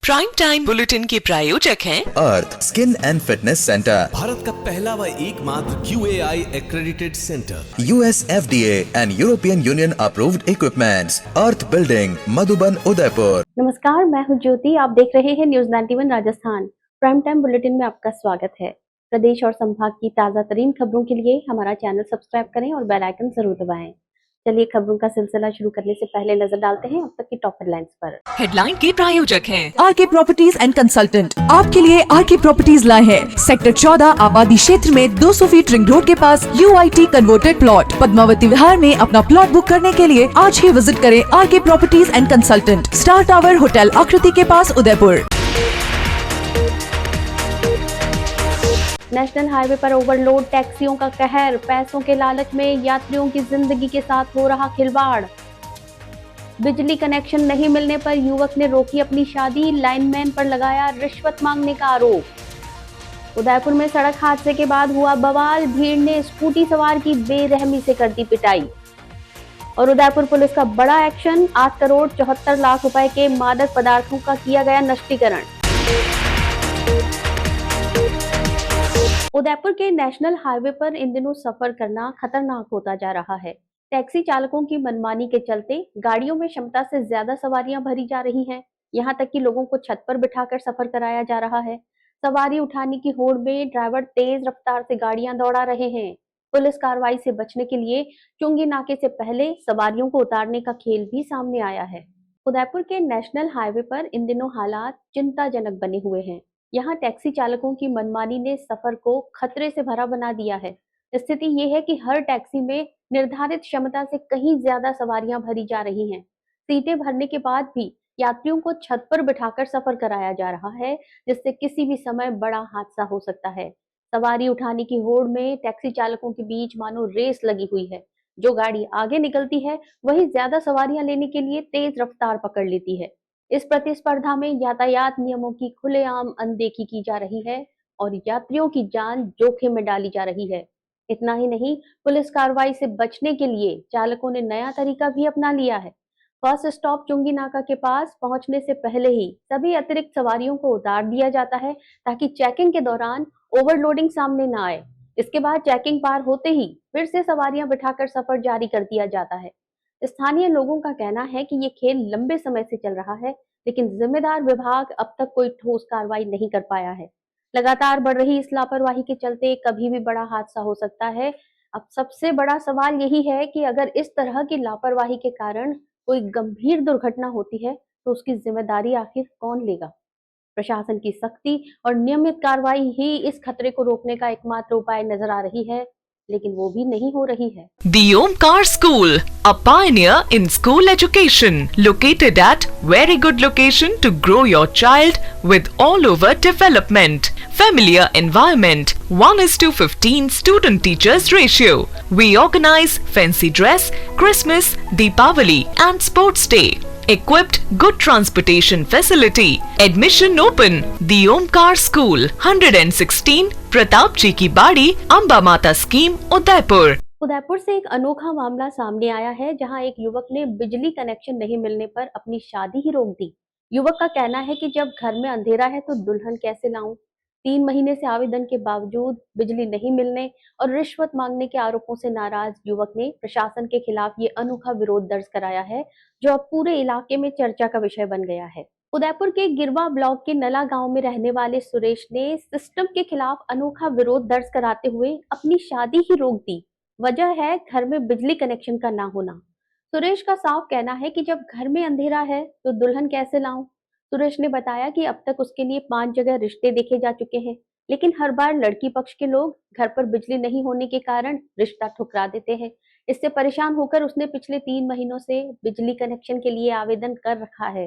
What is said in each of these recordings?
Prime time bulletin के प्रायोजक हैं Earth skin and fitness centre, Bharat का पहला व एकमात्र QAI accredited centre, US FDA and European Union approved equipments, Earth building, Madhuban, Udaipur. नमस्कार, मैं हूं ज्योति। आप देख रहे हैं news 91 Rajasthan. Prime time bulletin में आपका स्वागत है। प्रदेश और संभाग की ताजा तरीन खबरों के लिए हमारा चैनल सब्सक्राइब करें और बेल आइकन जरूर दबाएं। चलिए खबरों का सिलसिला शुरू करने से पहले नजर डालते हैं अब तक की टॉप हेडलाइंस पर। हेडलाइन के प्रायोजक हैं आरके प्रॉपर्टीज एंड कंसल्टेंट। आपके लिए आरके प्रॉपर्टीज लाए हैं सेक्टर 14 आबादी क्षेत्र में 200 फीट रिंग रोड के पास UIT converted plot Padmavati Vihar में अपना प्लॉट बुक करने के लिए आज ही विजिट करें RK properties and consultant, star tower hotel Aakriti के पास, उदयपुर। नेशनल हाईवे पर ओवरलोड टैक्सियों का कहर, पैसों के लालच में यात्रियों की जिंदगी के साथ हो रहा खिलवाड़। बिजली कनेक्शन नहीं मिलने पर युवक ने रोकी अपनी शादी, लाइनमैन पर लगाया रिश्वत मांगने का आरोप। उदयपुर में सड़क हादसे के बाद हुआ बवाल, भीड़ ने स्कूटी सवार की बेरहमी से कर दी पिटाई। और उदयपुर पुलिस का बड़ा एक्शन, 8 करोड़ 74 लाख रुपए के मादक पदार्थों का किया गया नष्टीकरण। उदयपुर के नेशनल हाईवे पर इन दिनों सफर करना खतरनाक होता जा रहा है। टैक्सी चालकों की मनमानी के चलते गाड़ियों में क्षमता से ज्यादा सवारियां भरी जा रही हैं। यहां तक कि लोगों को छत पर बिठाकर सफर कराया जा रहा है। सवारी उठाने की होड़ में ड्राइवर तेज रफ्तार से गाड़ियां दौड़ा रहे हैं। पुलिस कार्रवाई से बचने के लिए चुंगी नाके से पहले सवारियों को उतारने का खेल भी सामने आया है। उदयपुर के नेशनल हाईवे पर इन दिनों हालात चिंताजनक बने हुए हैं। यहाँ टैक्सी चालकों की मनमानी ने सफर को खतरे से भरा बना दिया है। स्थिति ये है कि हर टैक्सी में निर्धारित क्षमता से कहीं ज्यादा सवारियां भरी जा रही हैं। सीटें भरने के बाद भी यात्रियों को छत पर बिठाकर सफर कराया जा रहा है, जिससे किसी भी समय बड़ा हादसा हो सकता है। सवारी उठाने की होड़ में टैक्सी चालकों के बीच मानो रेस लगी हुई है। जो गाड़ी आगे निकलती है वही ज्यादा सवारियां लेने के लिए तेज रफ्तार पकड़ लेती है। इस प्रतिस्पर्धा में यातायात नियमों की खुलेआम अनदेखी की जा रही है और यात्रियों की जान जोखिम में डाली जा रही है। इतना ही नहीं, पुलिस कार्रवाई से बचने के लिए चालकों ने नया तरीका भी अपना लिया है। फर्स्ट स्टॉप चुंगी नाका के पास पहुंचने से पहले ही सभी अतिरिक्त सवारियों को उतार दिया जाता है, ताकि चेकिंग के दौरान ओवरलोडिंग सामने न आए। इसके बाद चेकिंग पार होते ही फिर से सवारियां बिठाकर सफर जारी कर दिया जाता है। स्थानीय लोगों का कहना है कि ये खेल लंबे समय से चल रहा है, लेकिन जिम्मेदार विभाग अब तक कोई ठोस कार्रवाई नहीं कर पाया है। लगातार बढ़ रही इस लापरवाही के चलते कभी भी बड़ा हादसा हो सकता है। अब सबसे बड़ा सवाल यही है कि अगर इस तरह की लापरवाही के कारण कोई गंभीर दुर्घटना होती है तो उसकी जिम्मेदारी आखिर कौन लेगा? प्रशासन की सख्ती और नियमित कार्रवाई ही इस खतरे को रोकने का एकमात्र उपाय नजर आ रही है, लेकिन वो भी नहीं हो रही है। The Omkar School, a pioneer in school education, located at very good location to grow your child with all over development, familiar environment, 1:15 student teachers ratio. We organize fancy dress, Christmas, Deepavali and sports day. Equipped good transportation facility. Admission open. The Omkar School, 116 Pratap जी की बाड़ी, अंबा माता scheme, Udaipur. Udaipur से एक अनोखा मामला सामने आया है, जहां एक युवक ने बिजली कनेक्शन नहीं मिलने पर अपनी शादी ही रोक दी। युवक का कहना है कि जब घर में अंधेरा है तो दुल्हन कैसे लाऊं। 3 महीने से आवेदन के बावजूद बिजली नहीं मिलने और रिश्वत मांगने के आरोपों से नाराज युवक ने प्रशासन के खिलाफ ये अनोखा विरोध दर्ज कराया है, जो अब पूरे इलाके में चर्चा का विषय बन गया है। उदयपुर के गिरवा ब्लॉक के नला गांव में रहने वाले सुरेश ने सिस्टम के खिलाफ अनोखा विरोध दर्ज कराते हुए अपनी शादी ही रोक दी। वजह है घर में बिजली कनेक्शन का ना होना। सुरेश का साफ कहना है कि जब घर में अंधेरा है तो दुल्हन कैसे लाऊं। सुरेश ने बताया कि अब तक उसके लिए 5 जगह रिश्ते देखे जा चुके हैं, लेकिन हर बार लड़की पक्ष के लोग घर पर बिजली नहीं होने के कारण रिश्ता ठुकरा देते हैं। इससे परेशान होकर उसने पिछले 3 महीनों से बिजली कनेक्शन के लिए आवेदन कर रखा है,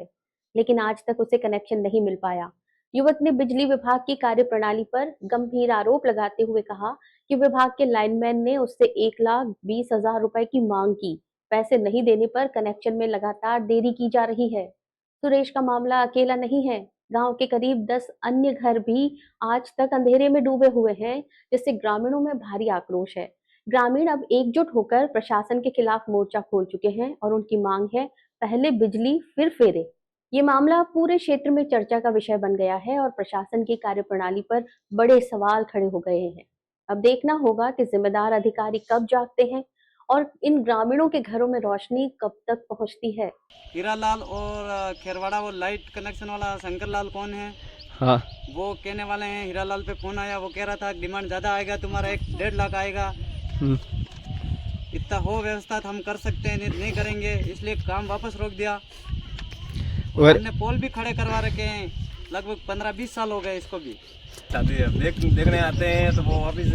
लेकिन आज तक उसे कनेक्शन नहीं मिल पाया। युवक ने बिजली विभाग की कार्यप्रणाली पर गंभीर आरोप लगाते हुए कहा कि विभाग के लाइनमैन ने उससे 1,20,000 रुपए की मांग की। पैसे नहीं देने पर कनेक्शन में लगातार देरी की जा रही है। सुरेश का मामला अकेला नहीं है। गांव के करीब 10 अन्य घर भी आज तक अंधेरे में डूबे हुए हैं, जिससे ग्रामीणों में भारी आक्रोश है। ग्रामीण अब एकजुट होकर प्रशासन के खिलाफ मोर्चा खोल चुके हैं और उनकी मांग है, पहले बिजली फिर फेरे। ये मामला पूरे क्षेत्र में चर्चा का विषय बन गया है और प्रशासन की कार्यप्रणाली पर बड़े सवाल खड़े हो गए हैं। अब देखना होगा कि जिम्मेदार अधिकारी कब जागते हैं और इन ग्रामीणों के घरों में रोशनी कब तक पहुंचती है। हीरालाल और खेरवाड़ा वो लाइट कनेक्शन वाला शंकर लाल कौन है? हाँ। वो कहने वाले हैं, हीरालाल पे फोन आया, वो कह रहा था डिमांड ज़्यादा आएगा, तुम्हारा 1-1.5 लाख आएगा। इतना हो व्यवस्था तो हम कर सकते हैं, नहीं करेंगे, इसलिए काम वापस रोक दिया। और हमने पोल भी खड़े करवा रखे हैं, लगभग 15-20 साल हो गए इसको भी। देखने आते हैं तो वो वापिस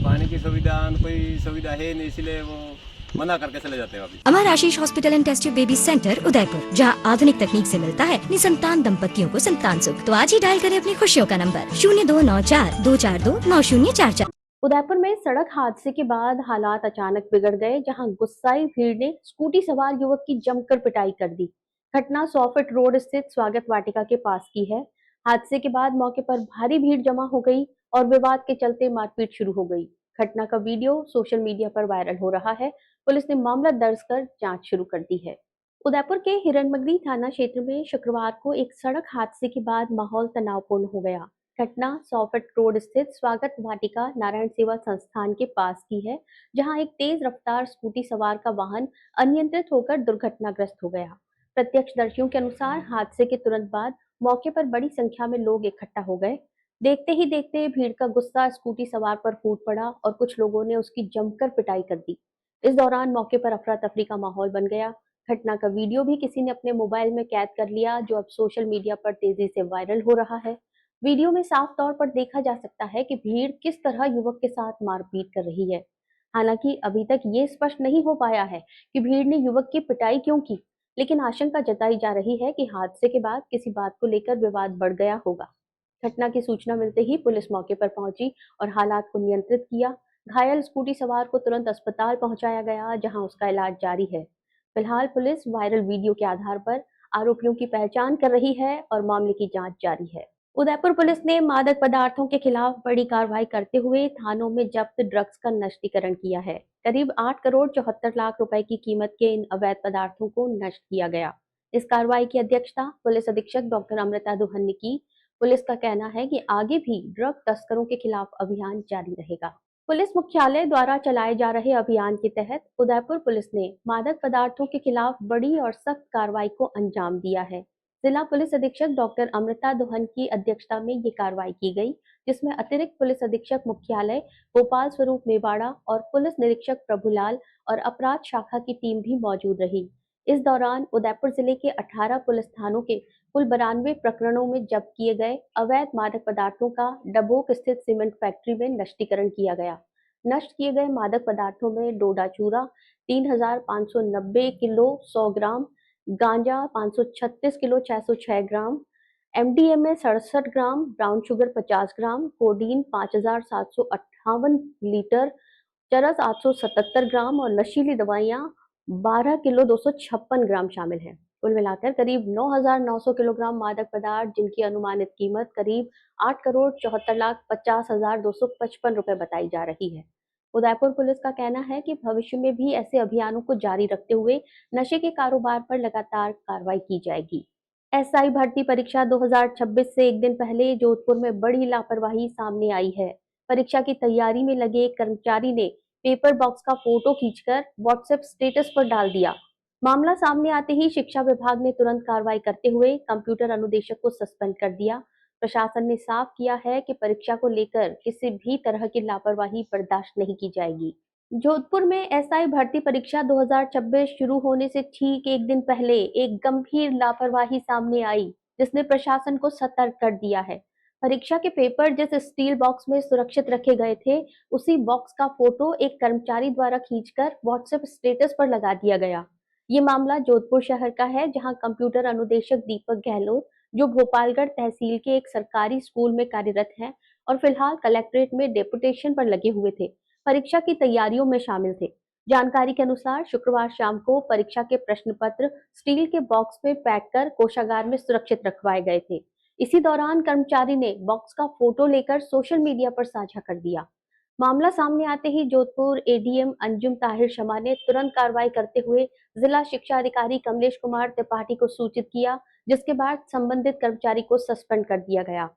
पानी की सुविधा कोई सुविधा है नहीं, इसलिए वो मना करके चले जाते हैं वापिस। Amar Ashish hospital and test tube baby centre Udaipur, जहां आधुनिक तकनीक से मिलता है निसंतान दंपतियों को संतान सुख। तो आज ही डायल करें अपनी खुशियों का नंबर 0294-242-9044। उदयपुर में सड़क हादसे के बाद हालात अचानक बिगड़ गए, जहां गुस्साई भीड़ ने स्कूटी सवार युवक की जमकर पिटाई कर दी। घटना 100 फीट रोड स्थित स्वागत वाटिका के पास की है। हादसे के बाद मौके पर भारी भीड़ जमा हो गई और विवाद के चलते मारपीट शुरू हो गई। घटना का वीडियो सोशल मीडिया पर वायरल हो रहा है। पुलिस ने मामला दर्ज कर जांच शुरू कर दी है। उदयपुर के हिरणमगरी थाना क्षेत्र में शुक्रवार को एक सड़क हादसे के बाद माहौल तनावपूर्ण हो गया। घटना 100 फीट रोड स्थित स्वागत वाटिका नारायण सेवा संस्थान के पास की है, जहां एक तेज रफ्तार स्कूटी सवार का वाहन अनियंत्रित होकर दुर्घटनाग्रस्त हो गया। प्रत्यक्षदर्शियों के अनुसार हादसे के तुरंत बाद मौके पर बड़ी संख्या में लोग इकट्ठा हो गए। देखते ही देखते भीड़ का गुस्सा स्कूटी सवार पर फूट पड़ा और कुछ लोगों ने उसकी जमकर पिटाई कर दी। इस दौरान मौके पर अफरा तफरी का माहौल बन गया। घटना का वीडियो भी किसी ने अपने मोबाइल में कैद कर लिया, जो अब सोशल मीडिया पर तेजी से वायरल हो रहा है। वीडियो में साफ तौर पर देखा जा सकता है कि भीड़ किस तरह युवक के साथ मारपीट कर रही है। हालांकि अभी तक ये स्पष्ट नहीं हो पाया है कि भीड़ ने युवक की पिटाई क्यों की, लेकिन आशंका जताई जा रही है कि हादसे के बाद किसी बात को लेकर विवाद बढ़ गया होगा। घटना की सूचना मिलते ही पुलिस मौके पर पहुंची और हालात को नियंत्रित किया। घायल स्कूटी सवार को तुरंत अस्पताल पहुंचाया गया, जहां उसका इलाज जारी है। फिलहाल पुलिस वायरल वीडियो के आधार पर आरोपियों की पहचान कर रही है और मामले की जांच जारी है। उदयपुर पुलिस ने मादक पदार्थों के खिलाफ बड़ी कार्रवाई करते हुए थानों में जब्त ड्रग्स का नष्टीकरण किया है। करीब 8 करोड़ 74 लाख रुपए की कीमत के इन अवैध पदार्थों को नष्ट किया गया। इस कार्रवाई की अध्यक्षता पुलिस अधीक्षक डॉक्टर अमृता दुहन ने की। पुलिस का कहना है कि आगे भी ड्रग तस्करों के खिलाफ अभियान जारी रहेगा। पुलिस मुख्यालय द्वारा चलाए जा रहे अभियान के तहत उदयपुर पुलिस ने मादक पदार्थों के खिलाफ बड़ी और सख्त कार्रवाई को अंजाम दिया है। जिला पुलिस अधीक्षक डॉक्टर अमृता दुहन की अध्यक्षता में ये कार्रवाई की गई, जिसमें अतिरिक्त पुलिस अधीक्षक मुख्यालय गोपाल स्वरूप मेवाड़ा और पुलिस निरीक्षक प्रभुलाल और अपराध शाखा की टीम भी मौजूद रही। इस दौरान उदयपुर जिले के 18 पुलिस थानों के कुल 92 प्रकरणों में जब्त किए गए अवैध मादक पदार्थों का डबोक स्थित सीमेंट फैक्ट्री में नष्टीकरण किया गया। नष्ट किए गए मादक पदार्थों में डोडा चूरा 3590 किलो 100 ग्राम, गांजा 536 किलो 606 ग्राम, एमडीएमए 67 ग्राम, ब्राउन शुगर 50 ग्राम, कोडीन 5758 लीटर, चरस 877 ग्राम और नशीली दवाइयां 12 किलो 256 ग्राम शामिल हैं। कुल मिलाकर करीब 9,900 किलोग्राम मादक पदार्थ, जिनकी अनुमानित कीमत करीब 8 करोड़ 74,50,255 रुपए बताई जा रही है। उदयपुर पुलिस का कहना है कि भविष्य में भी ऐसे अभियानों को जारी रखते हुए नशे के कारोबार पर लगातार कार्रवाई की जाएगी। एसआई भर्ती परीक्षा 2026 से एक दिन पहले जोधपुर में बड़ी लापरवाही सामने आई है। परीक्षा की तैयारी में लगे एक कर्मचारी ने पेपर बॉक्स का फोटो खींचकर व्हाट्सएप स्टेटस पर डाल दिया। मामला सामने आते ही शिक्षा विभाग ने तुरंत कार्रवाई करते हुए कंप्यूटर अनुदेशक को सस्पेंड कर दिया। प्रशासन ने साफ किया है कि परीक्षा को लेकर किसी भी तरह की लापरवाही बर्दाश्त नहीं की जाएगी। जोधपुर में एसआई भर्ती परीक्षा 2026 शुरू होने से ठीक एक दिन पहले एक गंभीर लापरवाही सामने आई, जिसने प्रशासन को सतर्क कर दिया है। परीक्षा के पेपर जिस स्टील बॉक्स में सुरक्षित रखे गए थे, उसी बॉक्स का फोटो एक कर्मचारी द्वारा खींचकर व्हाट्सएप स्टेटस पर लगा दिया गया। ये मामला जोधपुर शहर का है, जहां कंप्यूटर अनुदेशक दीपक गहलोत, जो भोपालगढ़ तहसील के एक सरकारी स्कूल में कार्यरत हैं और फिलहाल कलेक्ट्रेट में डेपुटेशन पर लगे हुए थे, परीक्षा की तैयारियों में शामिल थे। जानकारी के अनुसार शुक्रवार शाम को परीक्षा के प्रश्न पत्र स्टील के बॉक्स में पैक कर कोषागार में सुरक्षित रखवाए गए थे। इसी दौरान कर्मचारी ने बॉक्स का फोटो लेकर सोशल मीडिया पर साझा कर दिया। मामला सामने आते ही जोधपुर एडीएम अंजुम ताहिर शमा ने तुरंत कार्रवाई करते हुए जिला शिक्षा अधिकारी कमलेश कुमार त्रिपाठी को सूचित किया, जिसके बाद संबंधित कर्मचारी को सस्पेंड कर दिया गया।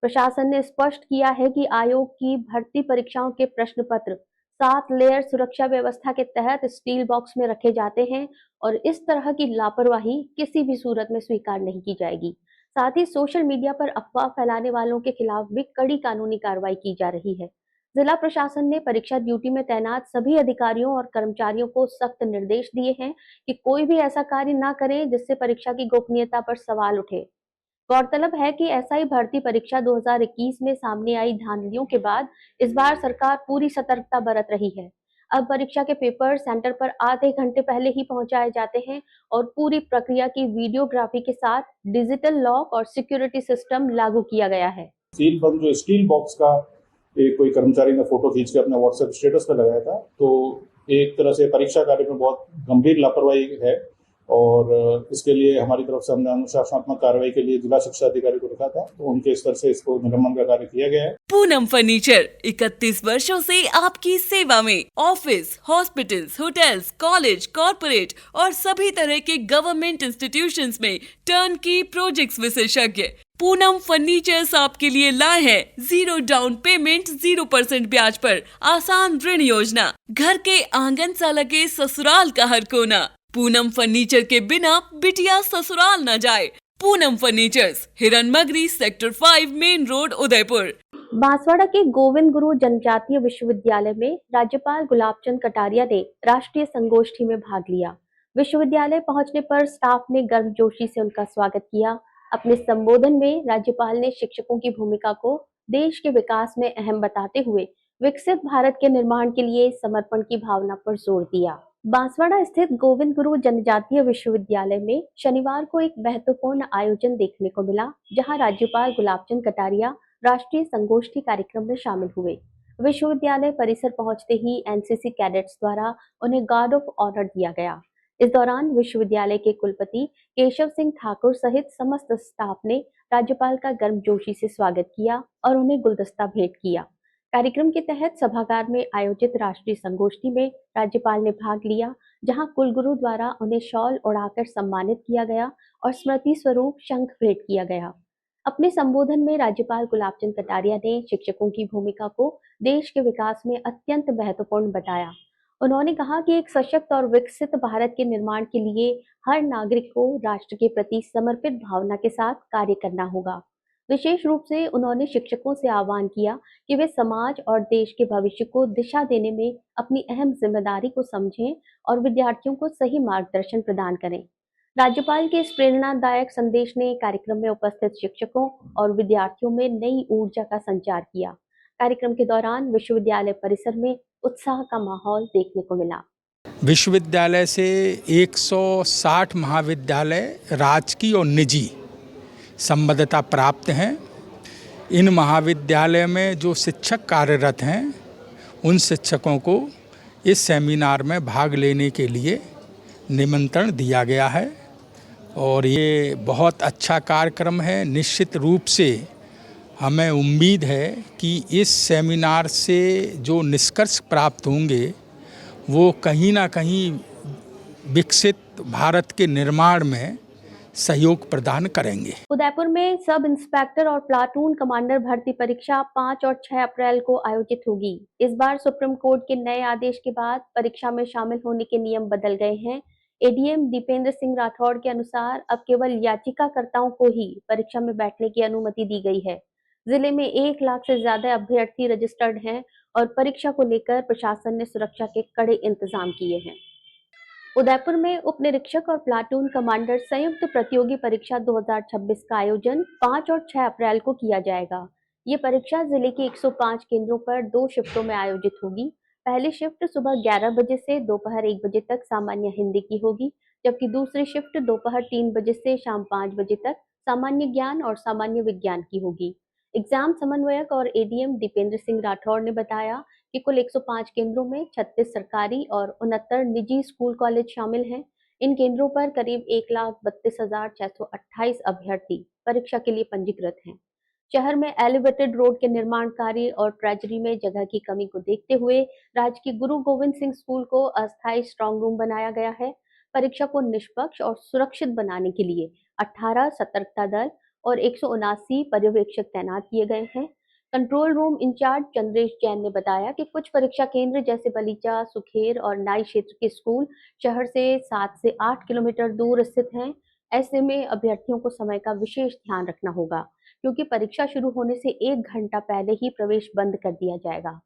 प्रशासन ने स्पष्ट किया है कि आयोग की भर्ती परीक्षाओं के प्रश्न पत्र 7 लेयर सुरक्षा व्यवस्था के तहत स्टील बॉक्स में रखे जाते हैं और इस तरह की लापरवाही किसी भी सूरत में स्वीकार नहीं की जाएगी। साथ ही सोशल मीडिया पर अफवाह फैलाने वालों के खिलाफ भी कड़ी कानूनी कार्रवाई की जा रही है। जिला प्रशासन ने परीक्षा ड्यूटी में तैनात सभी अधिकारियों और कर्मचारियों को सख्त निर्देश दिए हैं कि कोई भी ऐसा कार्य न करे जिससे परीक्षा की गोपनीयता पर सवाल उठे। गौरतलब है कि एसआई भर्ती परीक्षा 2021 में सामने आई धांधलियों के बाद इस बार सरकार पूरी सतर्कता बरत रही है। अब परीक्षा के पेपर सेंटर पर आधे घंटे पहले ही पहुंचाए जाते हैं और पूरी प्रक्रिया की वीडियोग्राफी के साथ डिजिटल लॉक और सिक्योरिटी सिस्टम लागू किया गया है। सील बंद जो स्टील बॉक्स का एक कोई कर्मचारी ने फोटो खींच के अपने व्हाट्सएप स्टेटस पर लगाया था, तो एक तरह से परीक्षा कार्य में बहुत गंभीर लापरवाही है और इसके लिए हमारी तरफ से हमने अनुशासनात्मक कार्रवाई के लिए जिला शिक्षा अधिकारी को रखा था, तो उनके स्तर से इसको निलंबन का कार्य किया गया है। पूनम फर्नीचर 31 वर्षों से आपकी सेवा में। Office, hospitals, hotels, college, corporate और सभी तरह के गवर्नमेंट इंस्टीट्यूशंस में टर्नकी प्रोजेक्ट्स विशेषज्ञ पूनम फर्नीचर्स आपके लिए लाए हैं 0 डाउन पेमेंट 0% ब्याज पर आसान ऋण योजना। घर के आंगन सा लगे ससुराल का हर कोना। पूनम फर्नीचर के बिना बिटिया ससुराल न जाए। Poonam furnitures, Hiranmagri, sector 5, main road, Udaipur. Banswara के गोविंद गुरु जनजातीय विश्वविद्यालय में राज्यपाल गुलाब चंद कटारिया ने राष्ट्रीय संगोष्ठी में भाग लिया। विश्वविद्यालय पहुंचने पर स्टाफ ने गर्मजोशी से उनका स्वागत किया। अपने संबोधन में राज्यपाल ने शिक्षकों की भूमिका को देश के विकास में अहम बताते हुए विकसित भारत के निर्माण के लिए समर्पण की भावना पर जोर दिया। बांसवाड़ा स्थित गोविंद गुरु जनजातीय विश्वविद्यालय में शनिवार को एक महत्वपूर्ण आयोजन देखने को मिला, जहां राज्यपाल गुलाब चंद कटारिया राष्ट्रीय संगोष्ठी कार्यक्रम में शामिल हुए। विश्वविद्यालय परिसर पहुंचते ही एनसीसी कैडेट्स द्वारा उन्हें गार्ड ऑफ ऑनर दिया गया। इस दौरान विश्वविद्यालय के कुलपति केशव सिंह ठाकुर सहित समस्त स्टाफ ने राज्यपाल का गर्मजोशी से स्वागत किया और उन्हें गुलदस्ता भेंट किया। कार्यक्रम के तहत सभागार में आयोजित राष्ट्रीय संगोष्ठी में राज्यपाल ने भाग लिया, जहां कुलगुरु द्वारा उन्हें शॉल उड़ाकर सम्मानित किया गया और स्मृति स्वरूप शंख भेंट किया गया। अपने संबोधन में राज्यपाल गुलाब चंद कटारिया ने शिक्षकों की भूमिका को देश के विकास में अत्यंत महत्वपूर्ण बताया। उन्होंने कहा कि एक सशक्त और विकसित भारत के निर्माण के लिए हर नागरिक को राष्ट्र के प्रति समर्पित भावना के साथ कार्य करना होगा। विशेष रूप से उन्होंने शिक्षकों से आह्वान किया कि वे समाज और देश के भविष्य को दिशा देने में अपनी अहम जिम्मेदारी को समझें और विद्यार्थियों को सही मार्गदर्शन प्रदान करें। राज्यपाल के इस प्रेरणादायक संदेश ने कार्यक्रम में उपस्थित शिक्षकों और विद्यार्थियों में नई ऊर्जा का संचार किया। कार्यक्रम के दौरान विश्वविद्यालय परिसर में उत्साह का माहौल देखने को मिला। विश्वविद्यालय से 160 महाविद्यालय राजकीय और निजी संबद्धता प्राप्त हैं। इन महाविद्यालय में जो शिक्षक कार्यरत हैं, उन शिक्षकों को इस सेमिनार में भाग लेने के लिए निमंत्रण दिया गया है और ये बहुत अच्छा कार्यक्रम है। निश्चित रूप से हमें उम्मीद है कि इस सेमिनार से जो निष्कर्ष प्राप्त होंगे वो कहीं ना कहीं विकसित भारत के निर्माण में सहयोग प्रदान करेंगे। उदयपुर में सब इंस्पेक्टर और प्लाटून कमांडर भर्ती परीक्षा 5 और 6 अप्रैल को आयोजित होगी। इस बार सुप्रीम कोर्ट के नए आदेश के बाद परीक्षा में शामिल होने के नियम बदल गए हैं। एडीएम दीपेंद्र सिंह राठौड़ के अनुसार अब केवल याचिकाकर्ताओं को ही परीक्षा में बैठने की अनुमति दी गई है। जिले में 1 लाख से ज्यादा अभ्यर्थी रजिस्टर्ड हैं और परीक्षा को लेकर प्रशासन ने सुरक्षा के कड़े इंतजाम किए हैं। उदयपुर में उप निरीक्षक और प्लाटून कमांडर संयुक्त प्रतियोगी परीक्षा 2026 का आयोजन 5 और 6 अप्रैल को किया जाएगा। ये परीक्षा जिले के 105 केंद्रों पर 2 शिफ्टों में आयोजित होगी। पहली शिफ्ट सुबह 11 बजे से दोपहर 1 बजे तक सामान्य हिंदी की होगी, जबकि दूसरी शिफ्ट दोपहर 3 बजे से शाम 5 बजे तक सामान्य ज्ञान और सामान्य विज्ञान की होगी। एग्जाम समन्वयक और एडीएम दीपेंद्र सिंह राठौड़ ने बताया कि कुल 105 केंद्रों में 36 सरकारी और 69 निजी स्कूल कॉलेज शामिल हैं। इन केंद्रों पर करीब 1,32,628 अभ्यर्थी परीक्षा के लिए पंजीकृत हैं। शहर में एलिवेटेड रोड के निर्माण कार्य और ट्रेजरी में जगह की कमी को देखते हुए राजकीय गुरु गोविंद सिंह स्कूल को अस्थायी स्ट्रांग रूम बनाया गया है। परीक्षा को निष्पक्ष और सुरक्षित बनाने के लिए 18 सतर्कता दल और 179 पर्यवेक्षक तैनात किए गए हैं। Control room in charge Chandresh Jain ने बताया कि कुछ परीक्षा केंद्र जैसे बलीचा, सुखेर और नाई क्षेत्र के स्कूल शहर से 7 से 8 किलोमीटर दूर स्थित हैं। ऐसे में अभ्यर्थियों को समय का विशेष ध्यान रखना होगा, क्योंकि परीक्षा शुरू होने से 1 घंटा पहले ही प्रवेश बंद कर दिया जाएगा।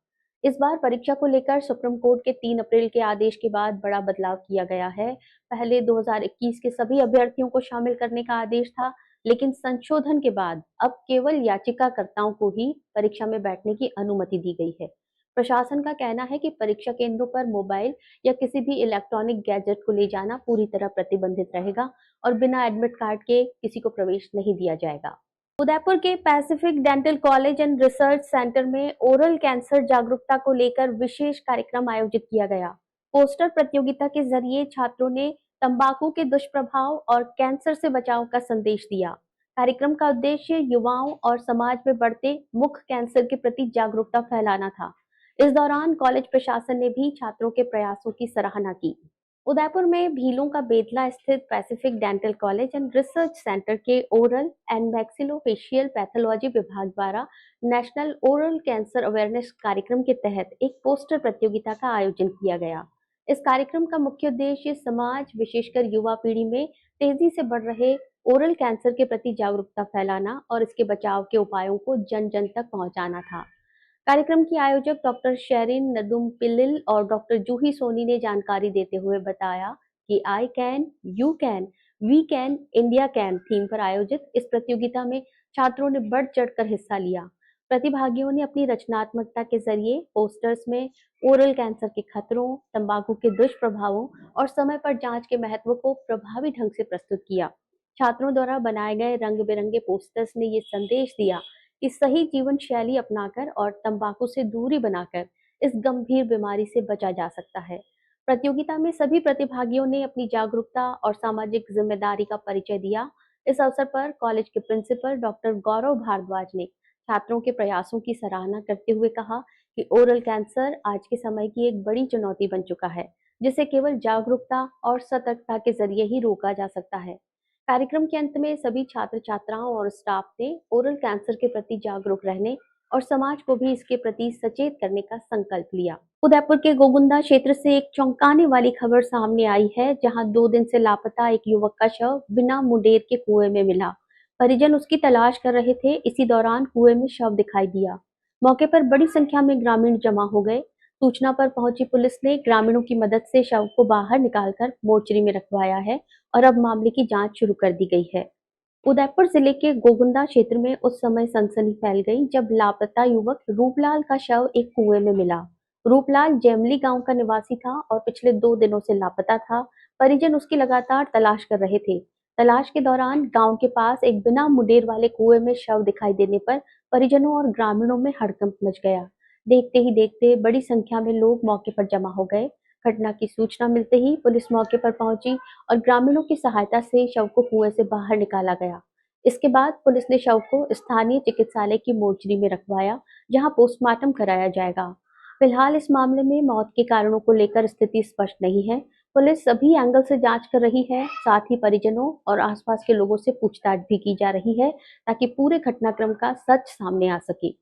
इस बार परीक्षा को लेकर सुप्रीम कोर्ट के 3 अप्रैल के आदेश के बाद बड़ा बदलाव किया गया है। पहले 2021 के सभी अभ्यर्थियों को शामिल करने का आदेश था, लेकिन संशोधन के बाद अब केवल याचिकाकर्ताओं को ही परीक्षा में बैठने की अनुमति दी गई है। प्रशासन का कहना है कि परीक्षा केंद्रों पर मोबाइल या किसी भी इलेक्ट्रॉनिक गैजेट को ले जाना पूरी तरह प्रतिबंधित रहेगा और बिना एडमिट कार्ड के किसी को प्रवेश नहीं दिया जाएगा। उदयपुर के Pacific dental college and research centre में ओरल कैंसर जागरूकता को लेकर विशेष कार्यक्रम आयोजित किया गया। पोस्टर प्रतियोगिता के जरिए छात्रों ने तंबाकू के दुष्प्रभाव और कैंसर से बचाव का संदेश दिया। कार्यक्रम का उद्देश्य युवाओं और समाज में बढ़ते मुख कैंसर के प्रति जागरूकता फैलाना था। इस दौरान कॉलेज प्रशासन ने भी छात्रों के प्रयासों की सराहना की। उदयपुर में भीलों का बेतला स्थित Pacific dental college and research centre के ओरल एंड मैक्सिलोफेशियल पैथोलॉजी विभाग द्वारा नेशनल ओरल कैंसर अवेयरनेस कार्यक्रम के तहत एक पोस्टर प्रतियोगिता का आयोजन किया गया। इस कार्यक्रम का मुख्य उद्देश्य समाज, विशेषकर युवा पीढ़ी में तेजी से बढ़ रहे ओरल कैंसर के प्रति जागरूकता फैलाना और इसके बचाव के उपायों को जन जन तक पहुंचाना था। कार्यक्रम की आयोजक डॉक्टर शेरिन नदुम पिल्लिल और डॉक्टर जूही सोनी ने जानकारी देते हुए बताया कि I can, you can, we can, India can theme पर आयोजित इस प्रतियोगिता में छात्रों ने बढ़ चढ़कर हिस्सा लिया। प्रतिभागियों ने अपनी रचनात्मकता के जरिए पोस्टर्स में ओरल कैंसर के खतरों, तंबाकू के दुष्प्रभावों और समय पर जांच के महत्व को प्रभावी ढंग से प्रस्तुत किया। छात्रों द्वारा बनाए गए रंग बिरंगे पोस्टर्स ने ये संदेश दिया कि सही जीवन शैली अपनाकर और तंबाकू से दूरी बनाकर इस गंभीर बीमारी से बचा जा सकता है। प्रतियोगिता में सभी प्रतिभागियों ने अपनी जागरूकता और सामाजिक जिम्मेदारी का परिचय दिया। इस अवसर पर कॉलेज के प्रिंसिपल डॉक्टर गौरव भारद्वाज ने छात्रों के प्रयासों की सराहना करते हुए कहा कि ओरल कैंसर आज के समय की एक बड़ी चुनौती बन चुका है, जिसे केवल जागरूकता और सतर्कता के जरिए ही रोका जा सकता है। कार्यक्रम के अंत में सभी छात्र छात्राओं और स्टाफ ने ओरल कैंसर के प्रति जागरूक रहने और समाज को भी इसके प्रति सचेत करने का संकल्प लिया। उदयपुर के गोगुंदा क्षेत्र से एक चौंकाने वाली खबर सामने आई है, जहां 2 दिन से लापता एक युवक का शव बिना मुंडेर के कुएं में मिला। परिजन उसकी तलाश कर रहे थे। इसी दौरान कुएं में शव दिखाई दिया। मौके पर बड़ी संख्या में ग्रामीण जमा हो गए। सूचना पर पहुंची पुलिस ने ग्रामीणों की मदद से शव को बाहर निकालकर मोर्चरी में रखवाया है और अब मामले की जांच शुरू कर दी गई है। उदयपुर जिले के गोगुंदा क्षेत्र में उस समय सनसनी फैल गई जब लापता युवक रूपलाल का शव एक कुएं में मिला। रूपलाल जैमली गांव का निवासी था और पिछले 2 दिनों से लापता था। परिजन उसकी लगातार तलाश कर रहे थे। तलाश के दौरान गांव के पास एक बिना मुंडेर वाले कुएं में शव दिखाई देने पर परिजनों और ग्रामीणों में हड़कंप मच गया। देखते ही देखते बड़ी संख्या में लोग मौके पर जमा हो गए। घटना की सूचना मिलते ही पुलिस मौके पर पहुंची और ग्रामीणों की सहायता से शव को कुएं से बाहर निकाला गया। इसके बाद पुलिस ने शव को स्थानीय चिकित्सालय की मोर्चरी में रखवाया, जहां पोस्टमार्टम कराया जाएगा। फिलहाल इस मामले में मौत के कारणों को लेकर स्थिति स्पष्ट नहीं है। पुलिस सभी एंगल से जांच कर रही है। साथ ही परिजनों और आसपास के लोगों से पूछताछ भी की जा रही है, ताकि पूरे घटनाक्रम का सच सामने आ सके।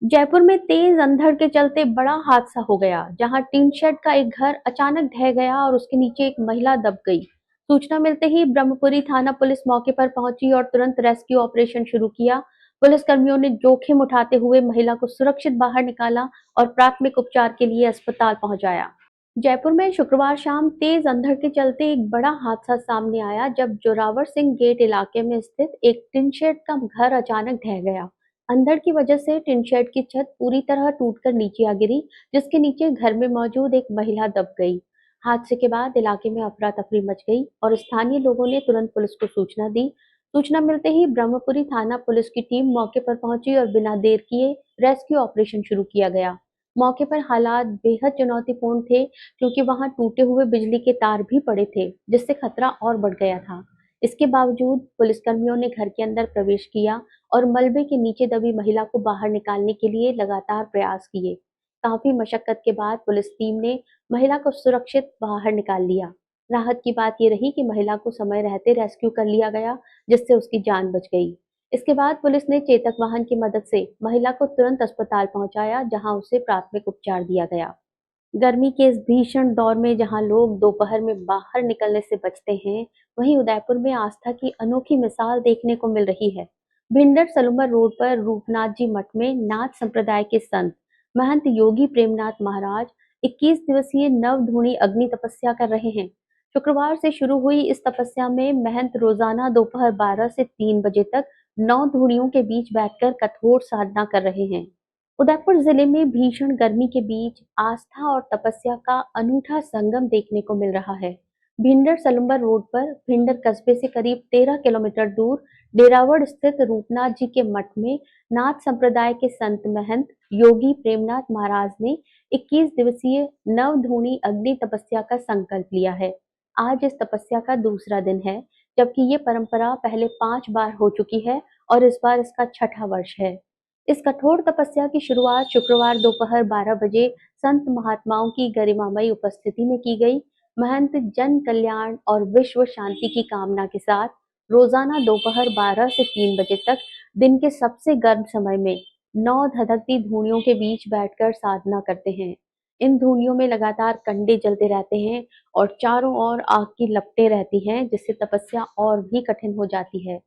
जयपुर में तेज अंधड़ के चलते बड़ा हादसा हो गया, जहां टीन शेड का एक घर अचानक ढह गया और उसके नीचे एक महिला दब गई। सूचना मिलते ही ब्रह्मपुरी थाना पुलिस मौके पर पहुंची और तुरंत रेस्क्यू ऑपरेशन शुरू किया। पुलिस कर्मियों ने जोखिम उठाते हुए महिला को सुरक्षित बाहर निकाला और प्राथमिक उपचार के लिए अस्पताल पहुंचाया। जयपुर में शुक्रवार शाम तेज अंधड़ के चलते एक बड़ा हादसा सामने आया, जब जोरावर सिंह गेट इलाके में स्थित एक टिन शेड का घर अचानक ढह गया। अंधड़ की वजह से टिन शेड की छत पूरी तरह टूटकर नीचे आ गिरी, जिसके नीचे घर में मौजूद एक महिला दब गई। हादसे के बाद इलाके में अफरा तफरी मच गई और स्थानीय लोगों ने तुरंत पुलिस को सूचना दी। सूचना मिलते ही ब्रह्मपुरी थाना पुलिस की टीम मौके पर पहुंची और बिना देर किए रेस्क्यू ऑपरेशन शुरू किया गया। मौके पर हालात बेहद चुनौतीपूर्ण थे, क्योंकि वहां टूटे हुए बिजली के तार भी पड़े थे, जिससे खतरा और बढ़ गया था। इसके बावजूद पुलिसकर्मियों ने घर के अंदर प्रवेश किया और मलबे के नीचे दबी महिला को बाहर निकालने के लिए लगातार प्रयास किए। काफी मशक्कत के बाद पुलिस टीम ने महिला को सुरक्षित बाहर निकाल लिया। राहत की बात ये रही कि महिला को समय रहते रेस्क्यू कर लिया गया, जिससे उसकी जान बच गई। इसके बाद पुलिस ने चेतक वाहन की मदद से महिला को तुरंत अस्पताल पहुंचाया, जहां उसे प्राथमिक उपचार दिया गया। गर्मी के इस भीषण दौर में जहां लोग दोपहर में बाहर निकलने से बचते हैं, वहीं उदयपुर में आस्था की अनोखी मिसाल देखने को मिल रही है। भिंडर सलूमर रोड पर रूपनाथ जी मठ में नाथ संप्रदाय के संत महंत योगी प्रेमनाथ महाराज 21 दिवसीय नवधूनी अग्नि तपस्या कर रहे हैं। शुक्रवार से शुरू हुई इस तपस्या में महंत रोजाना दोपहर 12 से 3 बजे तक 9 धूनियों के बीच बैठकर कठोर साधना कर रहे हैं। उदयपुर जिले में भीषण गर्मी के बीच आस्था और तपस्या का अनूठा संगम देखने को मिल रहा है। भिंडर सलूमर रोड पर भिंडर कस्बे से करीब 13 किलोमीटर दूर डेरावड़ स्थित रूपनाथ जी के मठ में नाथ संप्रदाय के संत महंत योगी प्रेमनाथ महाराज ने 21 दिवसीय नवधूनी अग्नि तपस्या का संकल्प लिया है। आज इस तपस्या का दूसरा दिन है, जबकि ये परंपरा पहले 5 बार हो चुकी है और इस बार इसका 6ठा वर्ष है। इस कठोर तपस्या की शुरुआत शुक्रवार दोपहर 12 बजे संत महात्माओं की गरिमामयी उपस्थिति में की गई। महंत जन कल्याण और विश्व शांति की कामना के साथ रोजाना दोपहर 12 से 3 बजे तक दिन के सबसे गर्म समय में 9 धधकती धूनियों के बीच बैठकर साधना करते हैं। इन धूनियों में लगातार कंडे जलते रहते हैं और चारों ओर आग की लपटें रहती हैं, जिससे तपस्या और भी कठिन हो जाती है।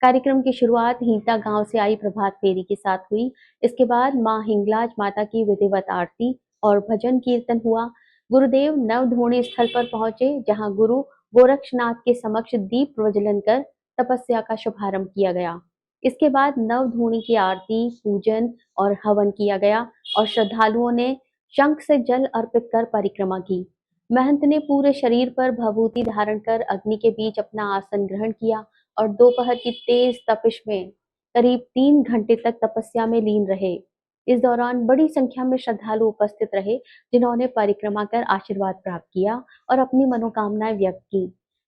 कार्यक्रम की शुरुआत हीता गांव से आई प्रभात फेरी के साथ हुई। इसके बाद मां हिंगलाज माता की विधिवत आरती और भजन कीर्तन हुआ। गुरुदेव नवधूनी स्थल पर पहुंचे, जहां गुरु गोरक्षनाथ के समक्ष दीप प्रज्वलन कर तपस्या का शुभारंभ किया गया। इसके बाद नवधूनी की आरती, पूजन और हवन किया गया और श्रद्धालुओं ने शंख से जल अर्पित कर परिक्रमा की। महंत ने पूरे शरीर पर भभूति धारण कर अग्नि के बीच अपना आसन ग्रहण किया और दोपहर की तेज तपिश में करीब 3 घंटे तक तपस्या में लीन रहे। इस दौरान बड़ी संख्या में श्रद्धालु उपस्थित रहे, जिन्होंने परिक्रमा कर आशीर्वाद प्राप्त किया और अपनी मनोकामनाएं व्यक्त की।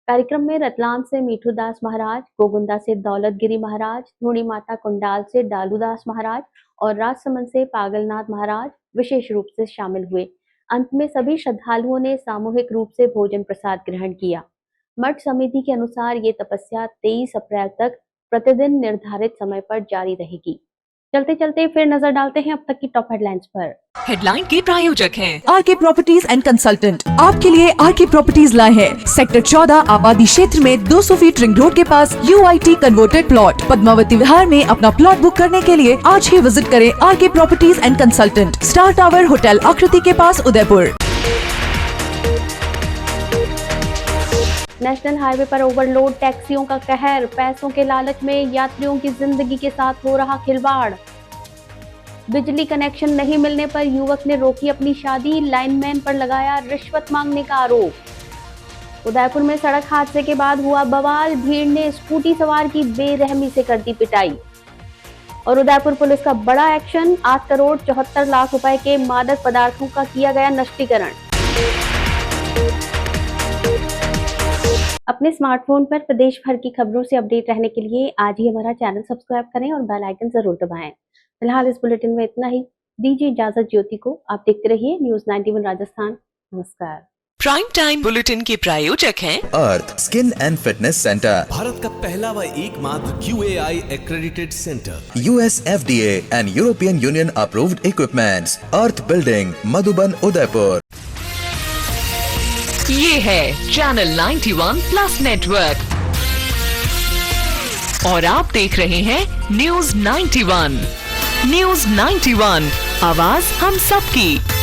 कार्यक्रम में रतलाम से मीठू दास महाराज, गोगुंदा से दौलतगिरी महाराज, धूनी माता कुंडाल से डालूदास महाराज और राजसमंद से पागलनाथ महाराज विशेष रूप से शामिल हुए। अंत में सभी श्रद्धालुओं ने सामूहिक रूप से भोजन प्रसाद ग्रहण किया। मठ समिति के अनुसार ये तपस्या 23 अप्रैल तक प्रतिदिन निर्धारित समय पर जारी रहेगी। चलते चलते फिर नजर डालते हैं अब तक की टॉप हेडलाइंस पर। हेडलाइन के प्रायोजक हैं आरके प्रॉपर्टीज एंड कंसल्टेंट। आपके लिए आरके प्रॉपर्टीज लाए हैं सेक्टर 14 आबादी क्षेत्र में 200 फीट रिंग रोड के पास UIT converted plot. Padmavati Vihar में अपना प्लॉट बुक करने के लिए आज ही विजिट करें RK properties and consultant, star tower hotel Aakriti के पास, उदयपुर। नेशनल हाईवे पर ओवरलोड टैक्सियों का कहर, पैसों के लालच में यात्रियों की जिंदगी के साथ हो रहा खिलवाड़। बिजली कनेक्शन नहीं मिलने पर युवक ने रोकी अपनी शादी, लाइनमैन पर लगाया रिश्वत मांगने का आरोप। उदयपुर में सड़क हादसे के बाद हुआ बवाल, भीड़ ने स्कूटी सवार की बेरहमी से कर दी पिटाई। और उदयपुर पुलिस का बड़ा एक्शन, 8 करोड़ 74 लाख रुपए के मादक पदार्थों का किया गया नष्टीकरण। अपने स्मार्टफोन पर प्रदेश भर की खबरों से अपडेट रहने के लिए आज ही हमारा चैनल सब्सक्राइब करें और बेल आइकन जरूर दबाएं। फिलहाल इस बुलेटिन में इतना ही। दीजिए इजाजत ज्योति को। आप देखते रहिए न्यूज़ 91 राजस्थान। नमस्कार। प्राइम टाइम बुलेटिन के प्रायोजक हैं Earth skin and fitness centre, Bharat का पहला व एकमात्र QAI accredited center, US FDA and European Union approved equipments, earth building, Madhuban, Udaipur. ये है चैनल 91 प्लस नेटवर्क और आप देख रहे हैं न्यूज़ 91। न्यूज़ 91, आवाज हम सबकी।